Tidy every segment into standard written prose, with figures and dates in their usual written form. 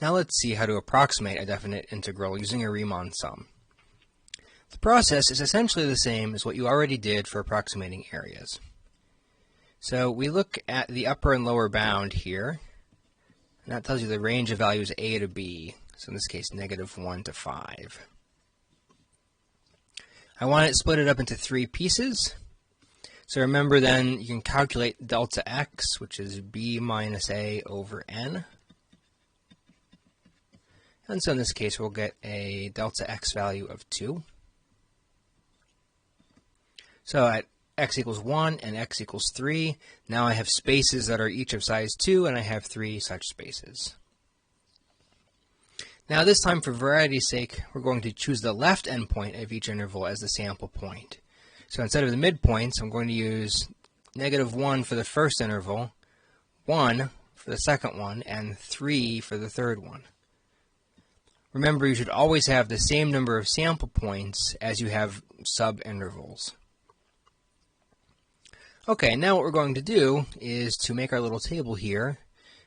Now let's see how to approximate a definite integral using a Riemann sum. The process is essentially the same as what you already did for approximating areas. So we look at the upper and lower bound here, and that tells you the range of values a to b, so in this case -1 to 5. I want it split up into 3 pieces. So remember then, you can calculate delta x, which is b minus a over n. And so in this case, we'll get a delta x value of 2. So at x equals 1 and x equals 3, now I have spaces that are each of size 2, and I have 3 such spaces. Now this time, for variety's sake, we're going to choose the left endpoint of each interval as the sample point. So instead of the midpoints, I'm going to use -1 for the first interval, 1 for the second one, and 3 for the third one. Remember, you should always have the same number of sample points as you have sub-intervals. Okay, now what we're going to do is to make our little table here.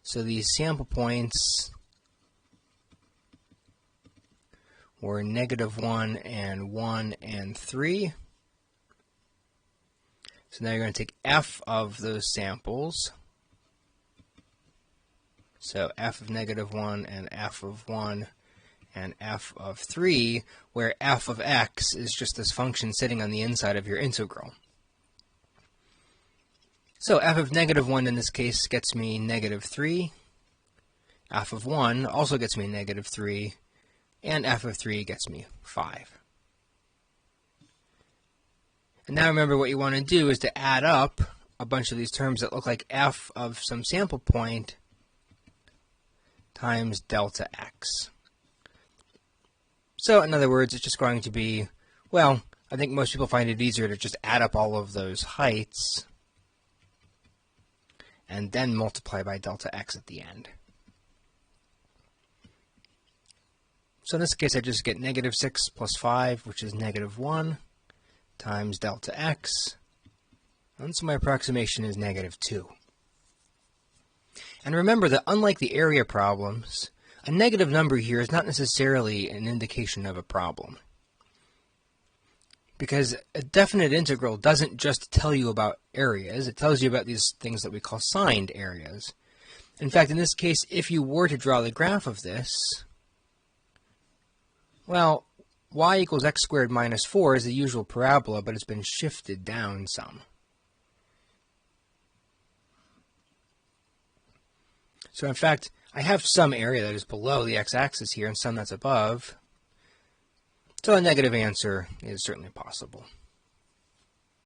So these sample points were -1 and 1 and 3. So now you're going to take f of those samples. So f of -1 and f of 1 and f of 3, where f of x is just this function sitting on the inside of your integral. So f of -1 in this case gets me -3, f of 1 also gets me -3, and f of 3 gets me 5. And now remember, what you want to do is to add up a bunch of these terms that look like f of some sample point times delta x. So in other words, it's just going to be, well, I think most people find it easier to just add up all of those heights and then multiply by delta x at the end. So in this case, I just get -6 plus 5, which is -1, times delta x, and so my approximation is -2. And remember that unlike the area problems, a negative number here is not necessarily an indication of a problem, because a definite integral doesn't just tell you about areas, it tells you about these things that we call signed areas. In fact, in this case, if you were to draw the graph of this, well, y equals x squared minus 4 is the usual parabola, but it's been shifted down some. So in fact, I have some area that is below the x-axis here and some that's above. So a negative answer is certainly possible.